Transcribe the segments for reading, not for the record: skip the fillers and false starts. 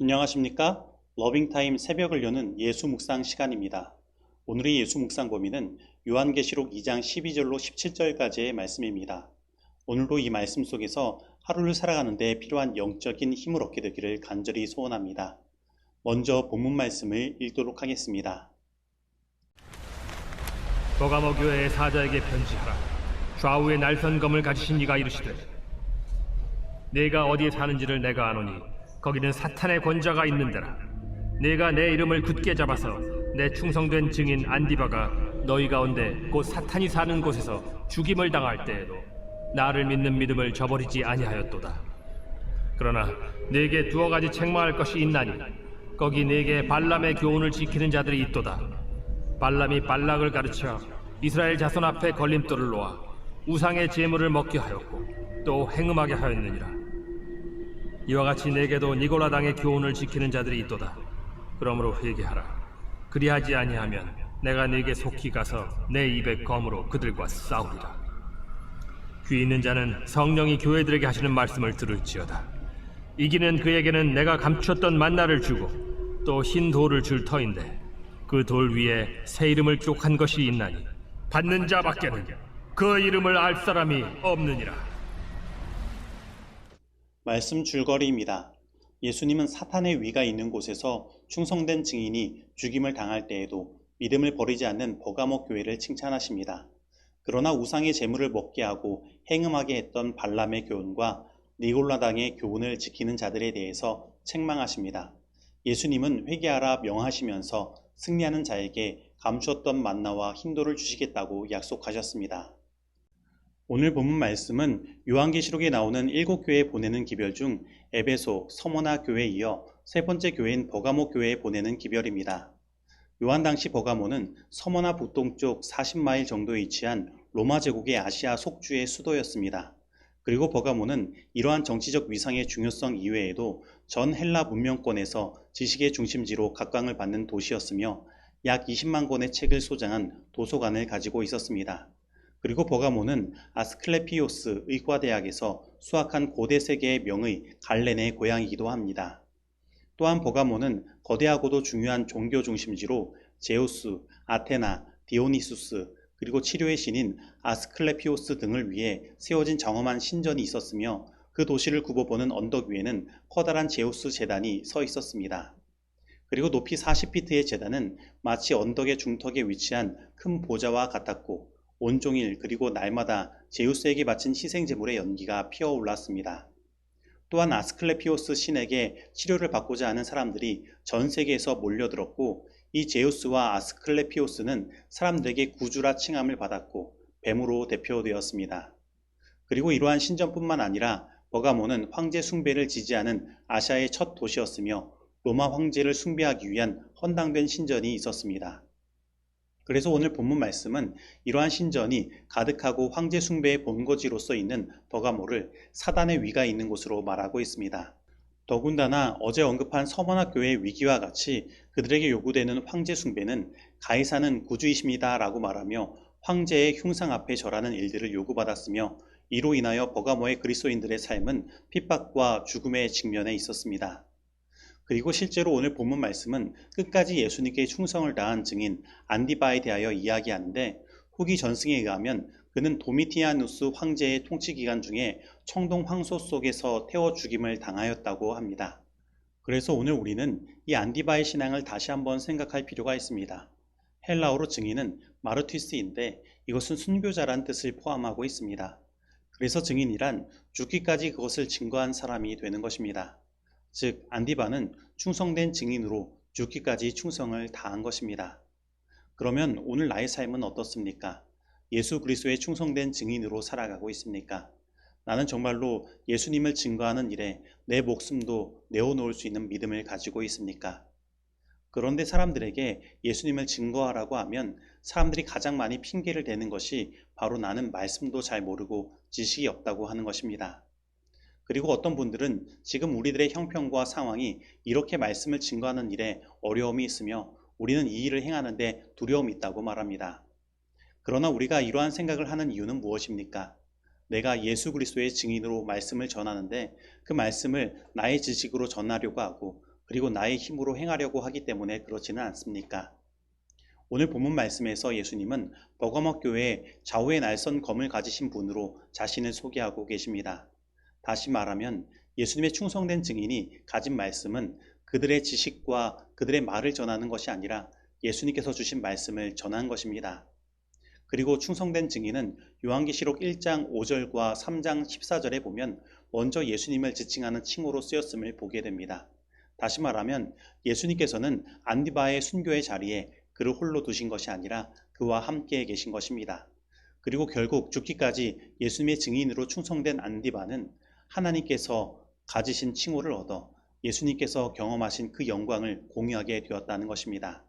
안녕하십니까? 러빙타임 새벽을 여는 예수 묵상 시간입니다. 오늘의 예수 묵상 범위는 요한계시록 2장 12절로 17절까지의 말씀입니다. 오늘도 이 말씀 속에서 하루를 살아가는 데 필요한 영적인 힘을 얻게 되기를 간절히 소원합니다. 먼저 본문 말씀을 읽도록 하겠습니다. 버가모 교회의 사자에게 편지하라. 좌우에 날선 검을 가지신 이가 이르시되, 내가 어디에 사는지를 내가 아노니 거기는 사탄의 권자가 있는 데라. 내가 내 이름을 굳게 잡아서 내 충성된 증인 안디바가 너희 가운데 곧 사탄이 사는 곳에서 죽임을 당할 때에도 나를 믿는 믿음을 저버리지 아니하였도다. 그러나 네게 두어 가지 책망할 것이 있나니 거기 네게 발람의 교훈을 지키는 자들이 있도다. 발람이 발락을 가르쳐 이스라엘 자손 앞에 걸림돌을 놓아 우상의 제물을 먹게 하였고 또 행음하게 하였느니라. 이와 같이 내게도 니골라 당의 교훈을 지키는 자들이 있도다. 그러므로 회개하라. 그리하지 아니하면 내가 네게 속히 가서 내 입의 검으로 그들과 싸우리라. 귀 있는 자는 성령이 교회들에게 하시는 말씀을 들을지어다. 이기는 그에게는 내가 감추었던 만나를 주고 또 흰 돌을 줄 터인데 그 돌 위에 새 이름을 기록한 것이 있나니 받는 자밖에는 그 이름을 알 사람이 없느니라. 말씀 줄거리입니다. 예수님은 사탄의 위가 있는 곳에서 충성된 증인이 죽임을 당할 때에도 믿음을 버리지 않는 버가모 교회를 칭찬하십니다. 그러나 우상의 제물을 먹게 하고 행음하게 했던 발람의 교훈과 니골라 당의 교훈을 지키는 자들에 대해서 책망하십니다. 예수님은 회개하라 명하시면서 승리하는 자에게 감추었던 만나와 흰돌을 주시겠다고 약속하셨습니다. 오늘 본문 말씀은 요한계시록에 나오는 7교회에 보내는 기별 중 에베소, 서머나 교회에 이어 세 번째 교회인 버가모 교회에 보내는 기별입니다. 요한 당시 버가모는 서머나 북동쪽 40마일 정도에 위치한 로마 제국의 아시아 속주의 수도였습니다. 그리고 버가모는 이러한 정치적 위상의 중요성 이외에도 전 헬라 문명권에서 지식의 중심지로 각광을 받는 도시였으며 약 20만 권의 책을 소장한 도서관을 가지고 있었습니다. 그리고 버가모는 아스클레피오스 의과대학에서 수학한 고대 세계의 명의 갈렌의 고향이기도 합니다. 또한 버가모는 거대하고도 중요한 종교 중심지로 제우스, 아테나, 디오니수스, 그리고 치료의 신인 아스클레피오스 등을 위해 세워진 장엄한 신전이 있었으며 그 도시를 굽어보는 언덕 위에는 커다란 제우스 제단이 서 있었습니다. 그리고 높이 40피트의 제단은 마치 언덕의 중턱에 위치한 큰 보좌와 같았고 온종일 그리고 날마다 제우스에게 바친 희생제물의 연기가 피어올랐습니다. 또한 아스클레피오스 신에게 치료를 받고자 하는 사람들이 전 세계에서 몰려들었고 이 제우스와 아스클레피오스는 사람들에게 구주라 칭함을 받았고 뱀으로 대표되었습니다. 그리고 이러한 신전뿐만 아니라 버가모는 황제 숭배를 지지하는 아시아의 첫 도시였으며 로마 황제를 숭배하기 위한 헌당된 신전이 있었습니다. 그래서 오늘 본문 말씀은 이러한 신전이 가득하고 황제 숭배의 본거지로서 있는 버가모를 사단의 위가 있는 곳으로 말하고 있습니다. 더군다나 어제 언급한 서머나 교회의 위기와 같이 그들에게 요구되는 황제 숭배는 가이사는 구주이십니다 라고 말하며 황제의 흉상 앞에 절하는 일들을 요구받았으며 이로 인하여 버가모의 그리스도인들의 삶은 핍박과 죽음의 직면에 있었습니다. 그리고 실제로 오늘 본문 말씀은 끝까지 예수님께 충성을 다한 증인 안디바에 대하여 이야기하는데 후기 전승에 의하면 그는 도미티아누스 황제의 통치 기간 중에 청동 황소 속에서 태워 죽임을 당하였다고 합니다. 그래서 오늘 우리는 이 안디바의 신앙을 다시 한번 생각할 필요가 있습니다. 헬라어로 증인은 마르티스인데 이것은 순교자란 뜻을 포함하고 있습니다. 그래서 증인이란 죽기까지 그것을 증거한 사람이 되는 것입니다. 즉 안디바는 충성된 증인으로 죽기까지 충성을 다한 것입니다. 그러면 오늘 나의 삶은 어떻습니까? 예수 그리스도의 충성된 증인으로 살아가고 있습니까? 나는 정말로 예수님을 증거하는 일에 내 목숨도 내어놓을 수 있는 믿음을 가지고 있습니까? 그런데 사람들에게 예수님을 증거하라고 하면 사람들이 가장 많이 핑계를 대는 것이 바로 나는 말씀도 잘 모르고 지식이 없다고 하는 것입니다. 그리고 어떤 분들은 지금 우리들의 형편과 상황이 이렇게 말씀을 증거하는 일에 어려움이 있으며 우리는 이 일을 행하는데 두려움이 있다고 말합니다. 그러나 우리가 이러한 생각을 하는 이유는 무엇입니까? 내가 예수 그리스도의 증인으로 말씀을 전하는데 그 말씀을 나의 지식으로 전하려고 하고 그리고 나의 힘으로 행하려고 하기 때문에 그렇지는 않습니까? 오늘 본문 말씀에서 예수님은 버가목 교회에 좌우의 날선 검을 가지신 분으로 자신을 소개하고 계십니다. 다시 말하면 예수님의 충성된 증인이 가진 말씀은 그들의 지식과 그들의 말을 전하는 것이 아니라 예수님께서 주신 말씀을 전한 것입니다. 그리고 충성된 증인은 요한계시록 1장 5절과 3장 14절에 보면 먼저 예수님을 지칭하는 칭호로 쓰였음을 보게 됩니다. 다시 말하면 예수님께서는 안디바의 순교의 자리에 그를 홀로 두신 것이 아니라 그와 함께 계신 것입니다. 그리고 결국 죽기까지 예수님의 증인으로 충성된 안디바는 하나님께서 가지신 칭호를 얻어 예수님께서 경험하신 그 영광을 공유하게 되었다는 것입니다.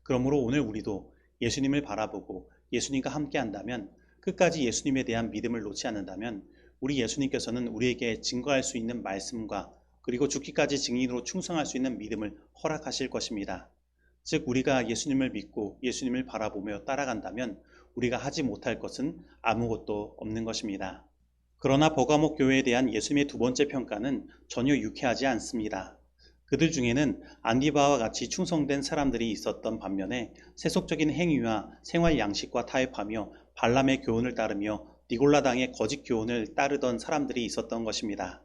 그러므로 오늘 우리도 예수님을 바라보고 예수님과 함께 한다면, 끝까지 예수님에 대한 믿음을 놓지 않는다면 우리 예수님께서는 우리에게 증거할 수 있는 말씀과 그리고 죽기까지 증인으로 충성할 수 있는 믿음을 허락하실 것입니다. 즉 우리가 예수님을 믿고 예수님을 바라보며 따라간다면 우리가 하지 못할 것은 아무것도 없는 것입니다. 그러나 버가목 교회에 대한 예수님의 두 번째 평가는 전혀 유쾌하지 않습니다. 그들 중에는 안디바와 같이 충성된 사람들이 있었던 반면에 세속적인 행위와 생활 양식과 타협하며 발람의 교훈을 따르며 니골라당의 거짓 교훈을 따르던 사람들이 있었던 것입니다.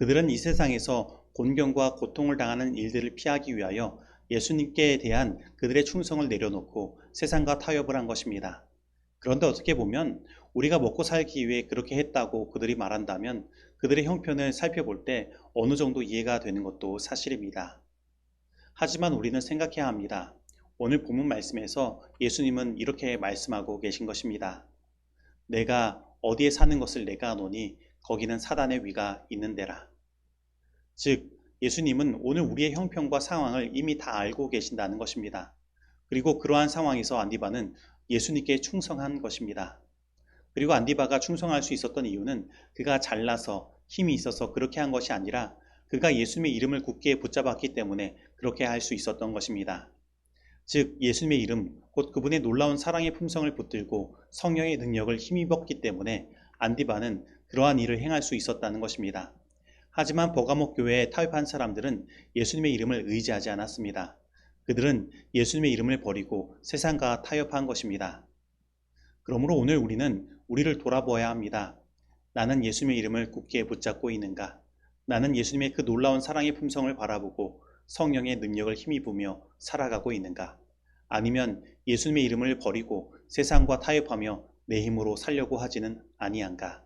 그들은 이 세상에서 곤경과 고통을 당하는 일들을 피하기 위하여 예수님께 대한 그들의 충성을 내려놓고 세상과 타협을 한 것입니다. 그런데 어떻게 보면 우리가 먹고 살기 위해 그렇게 했다고 그들이 말한다면 그들의 형편을 살펴볼 때 어느 정도 이해가 되는 것도 사실입니다. 하지만 우리는 생각해야 합니다. 오늘 본문 말씀에서 예수님은 이렇게 말씀하고 계신 것입니다. 내가 어디에 사는 것을 내가 아노니 거기는 사단의 위가 있는 데라. 즉 예수님은 오늘 우리의 형편과 상황을 이미 다 알고 계신다는 것입니다. 그리고 그러한 상황에서 안디바는 예수님께 충성한 것입니다. 그리고 안디바가 충성할 수 있었던 이유는 그가 잘나서 힘이 있어서 그렇게 한 것이 아니라 그가 예수님의 이름을 굳게 붙잡았기 때문에 그렇게 할 수 있었던 것입니다. 즉 예수님의 이름, 곧 그분의 놀라운 사랑의 품성을 붙들고 성령의 능력을 힘입었기 때문에 안디바는 그러한 일을 행할 수 있었다는 것입니다. 하지만 버가목 교회에 타협한 사람들은 예수님의 이름을 의지하지 않았습니다. 그들은 예수님의 이름을 버리고 세상과 타협한 것입니다. 그러므로 오늘 우리는 우리를 돌아보아야 합니다. 나는 예수님의 이름을 굳게 붙잡고 있는가? 나는 예수님의 그 놀라운 사랑의 품성을 바라보고 성령의 능력을 힘입으며 살아가고 있는가? 아니면 예수님의 이름을 버리고 세상과 타협하며 내 힘으로 살려고 하지는 아니한가?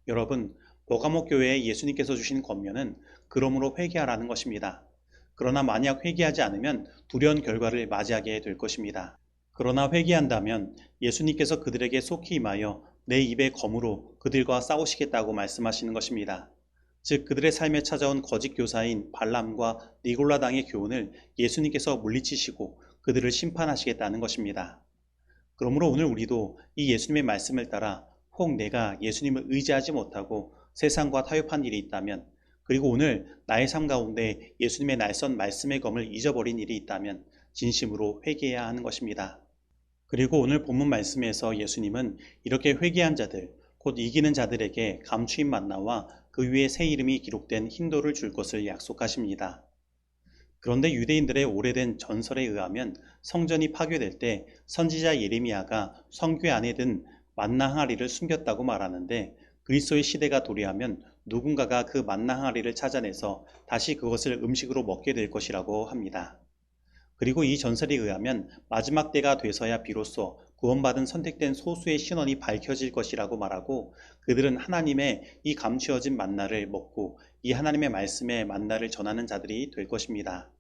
여러분, 버가목 교회에 예수님께서 주신 권면은 그러므로 회개하라는 것입니다. 그러나 만약 회개하지 않으면 두려운 결과를 맞이하게 될 것입니다. 그러나 회개한다면 예수님께서 그들에게 속히 임하여 내 입의 검으로 그들과 싸우시겠다고 말씀하시는 것입니다. 즉 그들의 삶에 찾아온 거짓 교사인 발람과 니골라당의 교훈을 예수님께서 물리치시고 그들을 심판하시겠다는 것입니다. 그러므로 오늘 우리도 이 예수님의 말씀을 따라 혹 내가 예수님을 의지하지 못하고 세상과 타협한 일이 있다면, 그리고 오늘 나의 삶 가운데 예수님의 날선 말씀의 검을 잊어버린 일이 있다면 진심으로 회개해야 하는 것입니다. 그리고 오늘 본문 말씀에서 예수님은 이렇게 회개한 자들, 곧 이기는 자들에게 감추인 만나와 그 위에 새 이름이 기록된 흰돌을 줄 것을 약속하십니다. 그런데 유대인들의 오래된 전설에 의하면 성전이 파괴될 때 선지자 예레미야가 성궤 안에 든 만나 항아리를 숨겼다고 말하는데, 그리스도의 시대가 도래하면 누군가가 그 만나 항아리를 찾아내서 다시 그것을 음식으로 먹게 될 것이라고 합니다. 그리고 이 전설에 의하면 마지막 때가 돼서야 비로소 구원받은 선택된 소수의 신원이 밝혀질 것이라고 말하고, 그들은 하나님의 이 감추어진 만나를 먹고 이 하나님의 말씀의 만나를 전하는 자들이 될 것입니다.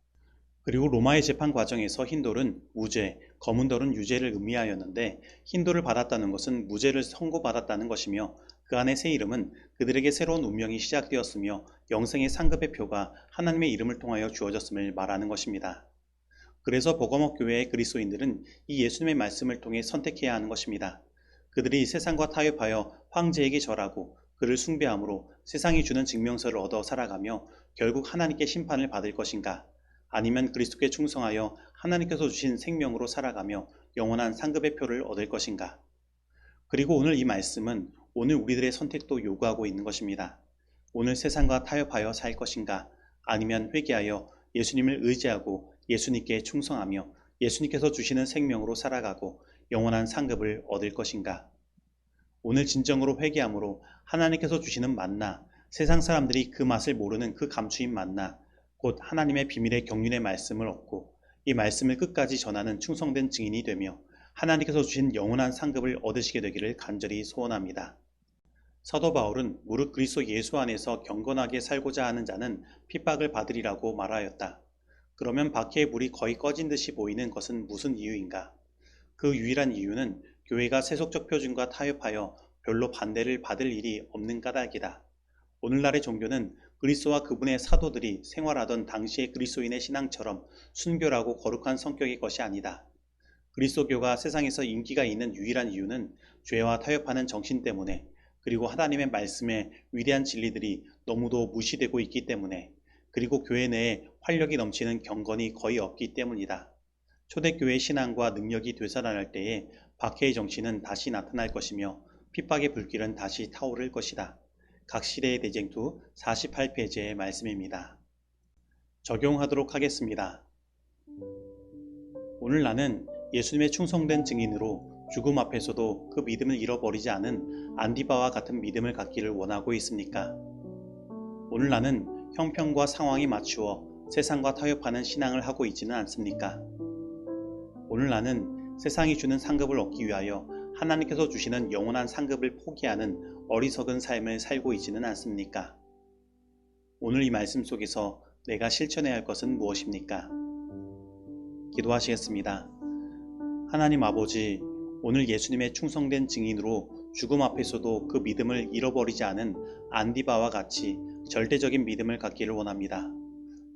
그리고 로마의 재판 과정에서 흰돌은 무죄, 검은 돌은 유죄를 의미하였는데, 흰돌을 받았다는 것은 무죄를 선고받았다는 것이며, 그 안의 새 이름은 그들에게 새로운 운명이 시작되었으며 영생의 상급의 표가 하나님의 이름을 통하여 주어졌음을 말하는 것입니다. 그래서 버가목 교회의 그리스도인들은 이 예수님의 말씀을 통해 선택해야 하는 것입니다. 그들이 세상과 타협하여 황제에게 절하고 그를 숭배함으로 세상이 주는 증명서를 얻어 살아가며 결국 하나님께 심판을 받을 것인가? 아니면 그리스도께 충성하여 하나님께서 주신 생명으로 살아가며 영원한 상급의 표를 얻을 것인가? 그리고 오늘 이 말씀은 오늘 우리들의 선택도 요구하고 있는 것입니다. 오늘 세상과 타협하여 살 것인가? 아니면 회개하여 예수님을 의지하고 예수님께 충성하며 예수님께서 주시는 생명으로 살아가고 영원한 상급을 얻을 것인가? 오늘 진정으로 회개함으로 하나님께서 주시는 만나, 세상 사람들이 그 맛을 모르는 그 감추인 만나, 곧 하나님의 비밀의 경륜의 말씀을 얻고 이 말씀을 끝까지 전하는 충성된 증인이 되며 하나님께서 주신 영원한 상급을 얻으시게 되기를 간절히 소원합니다. 사도 바울은 무릇 그리스도 예수 안에서 경건하게 살고자 하는 자는 핍박을 받으리라고 말하였다. 그러면 박해의 불이 거의 꺼진 듯이 보이는 것은 무슨 이유인가? 그 유일한 이유는 교회가 세속적 표준과 타협하여 별로 반대를 받을 일이 없는 까닭이다. 오늘날의 종교는 그리스도와 그분의 사도들이 생활하던 당시의 그리스도인의 신앙처럼 순결하고 거룩한 성격의 것이 아니다. 그리스도교가 세상에서 인기가 있는 유일한 이유는 죄와 타협하는 정신 때문에, 그리고 하나님의 말씀의 위대한 진리들이 너무도 무시되고 있기 때문에, 그리고 교회 내에 활력이 넘치는 경건이 거의 없기 때문이다. 초대교회 신앙과 능력이 되살아날 때에 박해의 정신은 다시 나타날 것이며 핍박의 불길은 다시 타오를 것이다. 각시대의 대쟁투 48페이지의 말씀입니다. 적용하도록 하겠습니다. 오늘 나는 예수님의 충성된 증인으로 죽음 앞에서도 그 믿음을 잃어버리지 않은 안디바와 같은 믿음을 갖기를 원하고 있습니까? 오늘 나는 형편과 상황이 맞추어 세상과 타협하는 신앙을 하고 있지는 않습니까? 오늘 나는 세상이 주는 상급을 얻기 위하여 하나님께서 주시는 영원한 상급을 포기하는 어리석은 삶을 살고 있지는 않습니까? 오늘 이 말씀 속에서 내가 실천해야 할 것은 무엇입니까? 기도하시겠습니다. 하나님 아버지, 오늘 예수님의 충성된 증인으로 죽음 앞에서도 그 믿음을 잃어버리지 않은 안디바와 같이 절대적인 믿음을 갖기를 원합니다.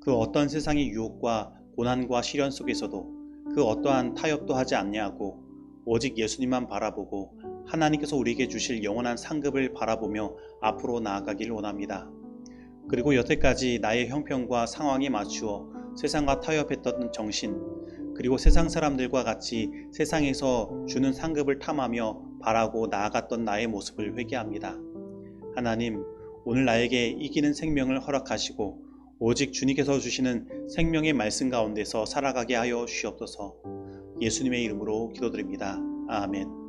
그 어떤 세상의 유혹과 고난과 시련 속에서도 그 어떠한 타협도 하지 않냐고 오직 예수님만 바라보고 하나님께서 우리에게 주실 영원한 상급을 바라보며 앞으로 나아가길 원합니다. 그리고 여태까지 나의 형편과 상황에 맞추어 세상과 타협했던 정신, 그리고 세상 사람들과 같이 세상에서 주는 상급을 탐하며 바라고 나아갔던 나의 모습을 회개합니다. 하나님, 오늘 나에게 이기는 생명을 허락하시고 오직 주님께서 주시는 생명의 말씀 가운데서 살아가게 하여 주시옵소서. 예수님의 이름으로 기도드립니다. 아멘.